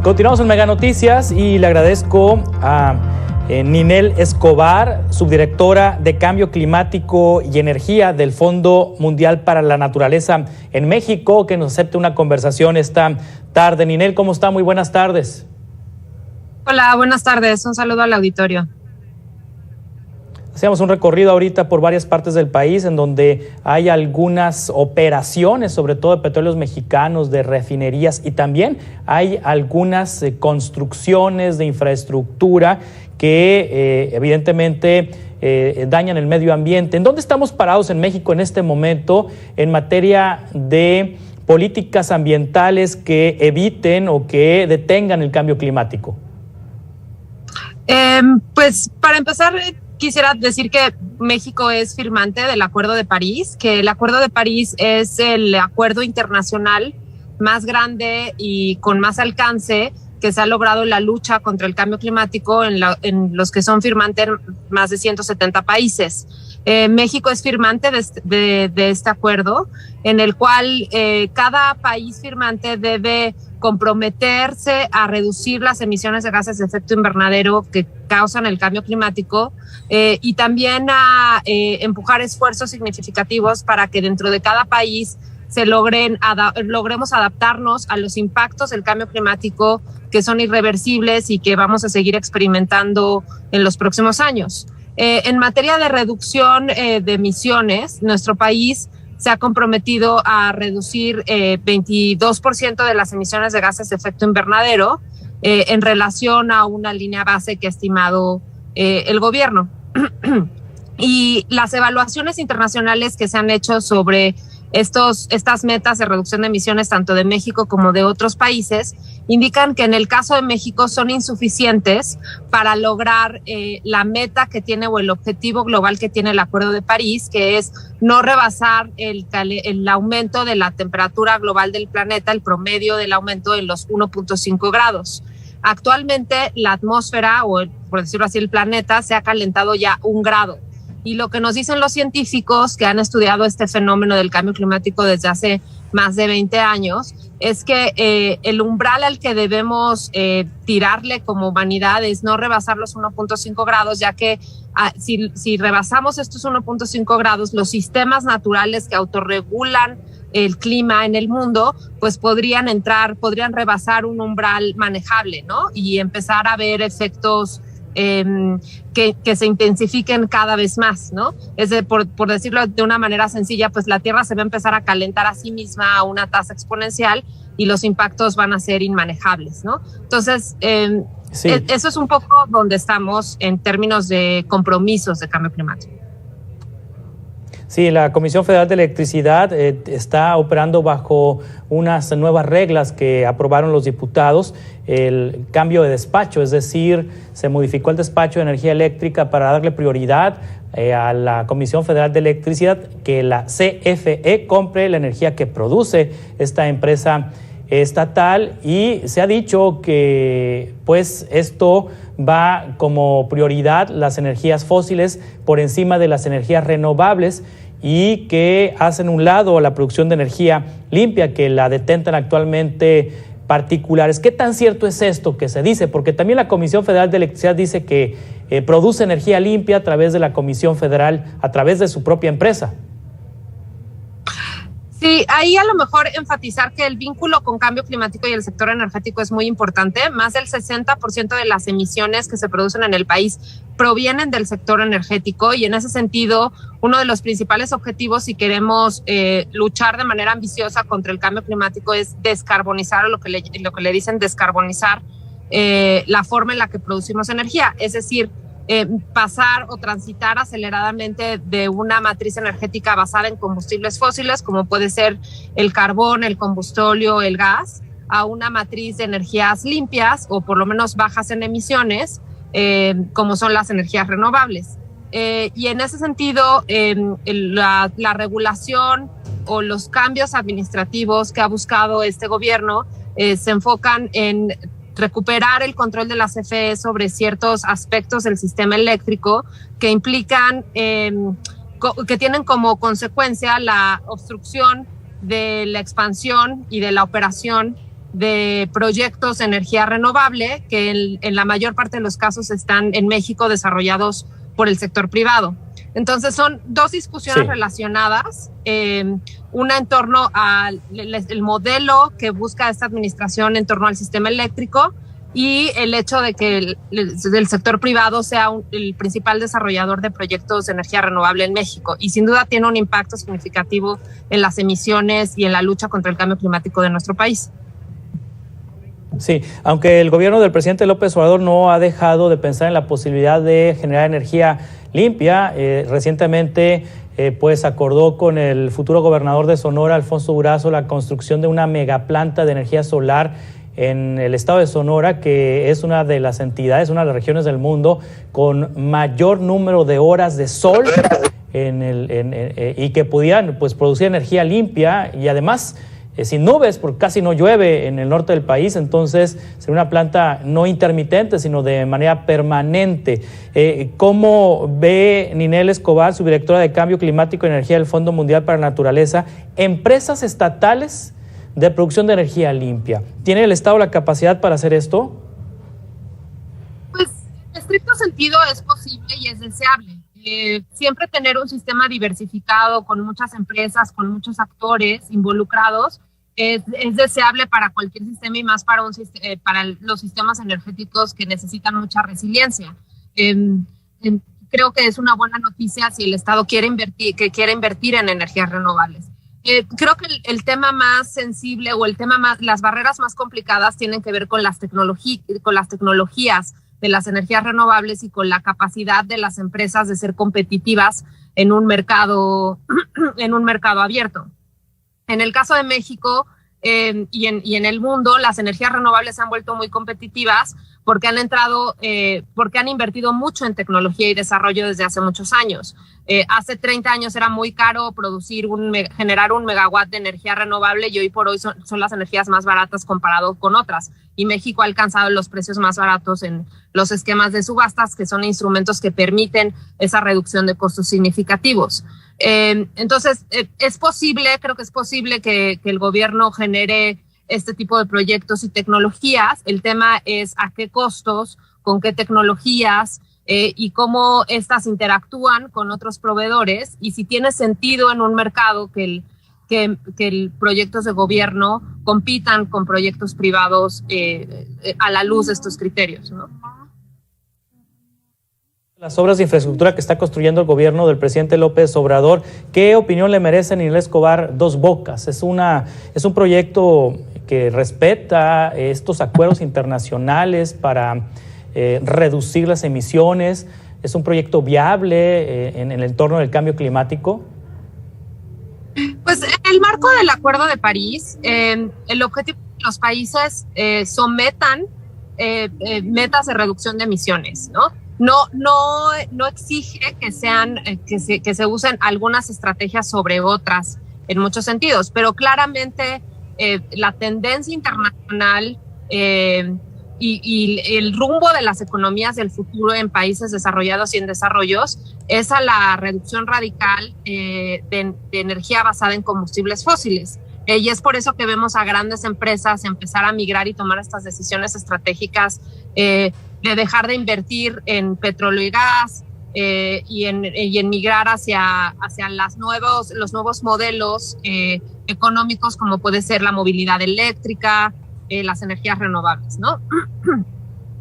Continuamos en Mega Noticias y le agradezco a Ninel Escobar, subdirectora de Cambio Climático y Energía del Fondo Mundial para la Naturaleza en México, que nos acepte una conversación esta tarde. Ninel, ¿cómo está? Muy buenas tardes. Hola, buenas tardes. Un saludo al auditorio. Hacíamos un recorrido ahorita por varias partes del país en donde hay algunas operaciones, sobre todo de petróleos mexicanos, de refinerías, y también hay algunas construcciones de infraestructura que evidentemente dañan el medio ambiente. ¿En dónde estamos parados en México en este momento en materia de políticas ambientales que eviten o que detengan el cambio climático? Pues para empezar, quisiera decir que México es firmante del Acuerdo de París, que el Acuerdo de París es el acuerdo internacional más grande y con más alcance que se ha logrado en la lucha contra el cambio climático en los que son firmantes más de 170 países. México es firmante de este acuerdo, en el cual cada país firmante debe comprometerse a reducir las emisiones de gases de efecto invernadero que causan el cambio climático y también a empujar esfuerzos significativos para que dentro de cada país logremos adaptarnos a los impactos del cambio climático que son irreversibles y que vamos a seguir experimentando en los próximos años. En materia de reducción de emisiones, nuestro país se ha comprometido a reducir 22% de las emisiones de gases de efecto invernadero en relación a una línea base que ha estimado el gobierno. Y las evaluaciones internacionales que se han hecho sobre estas metas de reducción de emisiones tanto de México como de otros países indican que en el caso de México son insuficientes para lograr la meta que tiene o el objetivo global que tiene el Acuerdo de París, que es no rebasar el aumento de la temperatura global del planeta, el promedio del aumento en los 1.5 grados. Actualmente la atmósfera, o por decirlo así, el planeta, se ha calentado ya 1 grado. Y lo que nos dicen los científicos que han estudiado este fenómeno del cambio climático desde hace más de 20 años es que el umbral al que debemos tirarle como humanidad es no rebasar los 1.5 grados, ya que si rebasamos estos 1.5 grados, los sistemas naturales que autorregulan el clima en el mundo, pues podrían rebasar un umbral manejable, ¿no? Y empezar a ver efectos que se intensifiquen cada vez más, ¿no? Por decirlo de una manera sencilla, pues la Tierra se va a empezar a calentar a sí misma a una tasa exponencial y los impactos van a ser inmanejables, ¿no? Entonces, sí. Eso es un poco donde estamos en términos de compromisos de cambio climático. Sí, la Comisión Federal de Electricidad está operando bajo unas nuevas reglas que aprobaron los diputados, el cambio de despacho, es decir, se modificó el despacho de energía eléctrica para darle prioridad a la Comisión Federal de Electricidad, que la CFE compre la energía que produce esta empresa estatal, y se ha dicho que pues esto va como prioridad las energías fósiles por encima de las energías renovables, y que hacen un lado la producción de energía limpia que la detentan actualmente particulares. ¿Qué tan cierto es esto que se dice? Porque también la Comisión Federal de Electricidad dice que produce energía limpia a través de la Comisión Federal, a través de su propia empresa. Sí, ahí a lo mejor enfatizar que el vínculo con cambio climático y el sector energético es muy importante. Más del 60% de las emisiones que se producen en el país provienen del sector energético, y en ese sentido, uno de los principales objetivos si queremos luchar de manera ambiciosa contra el cambio climático es descarbonizar, o lo que le dicen descarbonizar la forma en la que producimos energía, es decir, pasar o transitar aceleradamente de una matriz energética basada en combustibles fósiles, como puede ser el carbón, el combustóleo, el gas, a una matriz de energías limpias o por lo menos bajas en emisiones, como son las energías renovables. Y en ese sentido, la regulación o los cambios administrativos que ha buscado este gobierno se enfocan en recuperar el control de la CFE sobre ciertos aspectos del sistema eléctrico que implican, que tienen como consecuencia la obstrucción de la expansión y de la operación de proyectos de energía renovable que en la mayor parte de los casos están en México desarrollados por el sector privado. Entonces son dos discusiones relacionadas, una en torno al el modelo que busca esta administración en torno al sistema eléctrico y el hecho de que el sector privado sea el principal desarrollador de proyectos de energía renovable en México. Y sin duda tiene un impacto significativo en las emisiones y en la lucha contra el cambio climático de nuestro país. Sí, aunque el gobierno del presidente López Obrador no ha dejado de pensar en la posibilidad de generar energía limpia, recientemente pues acordó con el futuro gobernador de Sonora, Alfonso Durazo, la construcción de una megaplanta de energía solar en el estado de Sonora, que es una de las entidades, una de las regiones del mundo con mayor número de horas de sol y que pudieran pues producir energía limpia y además sin nubes, porque casi no llueve en el norte del país. Entonces sería una planta no intermitente, sino de manera permanente. ¿Cómo ve Ninel Escobar, subdirectora de Cambio Climático y Energía del Fondo Mundial para la Naturaleza, empresas estatales de producción de energía limpia? ¿Tiene el Estado la capacidad para hacer esto? Pues en estricto sentido es posible y es deseable. Siempre tener un sistema diversificado con muchas empresas, con muchos actores involucrados, es deseable para cualquier sistema y más para los sistemas energéticos que necesitan mucha resiliencia. Creo que es una buena noticia si el Estado quiere invertir en energías renovables. Creo que el tema más sensible o las barreras más complicadas tienen que ver con las tecnologías de las energías renovables y con la capacidad de las empresas de ser competitivas en un mercado abierto. En el caso de México y en el mundo, las energías renovables se han vuelto muy competitivas porque han invertido mucho en tecnología y desarrollo desde hace muchos años. Hace 30 años era muy caro generar un megawatt de energía renovable y hoy por hoy son las energías más baratas comparado con otras. Y México ha alcanzado los precios más baratos en los esquemas de subastas, que son instrumentos que permiten esa reducción de costos significativos. Entonces, creo que es posible que el gobierno genere este tipo de proyectos y tecnologías. El tema es a qué costos, con qué tecnologías y cómo estas interactúan con otros proveedores y si tiene sentido en un mercado que proyectos de gobierno compitan con proyectos privados a la luz de estos criterios, ¿no? Las obras de infraestructura que está construyendo el gobierno del presidente López Obrador, ¿qué opinión le merece Ninel Escobar Dos Bocas? Es un proyecto que respeta estos acuerdos internacionales para reducir las emisiones. ¿Es un proyecto viable en el entorno del cambio climático? Pues en el marco del Acuerdo de París, el objetivo de los países sometan metas de reducción de emisiones, ¿no? No exige que se usen algunas estrategias sobre otras en muchos sentidos, pero claramente la tendencia internacional y el rumbo de las economías del futuro en países desarrollados y en desarrollos es a la reducción radical de energía basada en combustibles fósiles. Y es por eso que vemos a grandes empresas empezar a migrar y tomar estas decisiones estratégicas de dejar de invertir en petróleo y gas y en migrar hacia los nuevos modelos económicos, como puede ser la movilidad eléctrica, las energías renovables, ¿no?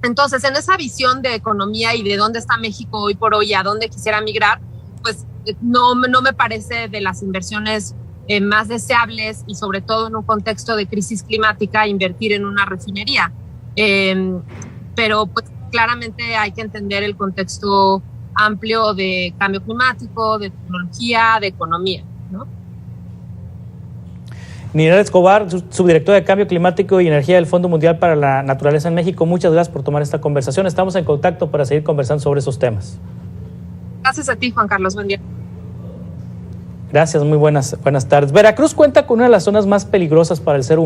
Entonces, en esa visión de economía y de dónde está México hoy por hoy y a dónde quisiera migrar, pues no me parece de las inversiones más deseables y sobre todo en un contexto de crisis climática invertir en una refinería. Pero pues claramente hay que entender el contexto amplio de cambio climático, de tecnología, de economía, ¿no? Ninel Escobar, subdirectora de Cambio Climático y Energía del Fondo Mundial para la Naturaleza en México, muchas gracias por tomar esta conversación. Estamos en contacto para seguir conversando sobre esos temas. Gracias a ti, Juan Carlos. Buen día. Gracias, muy buenas tardes. Veracruz cuenta con una de las zonas más peligrosas para el ser humano.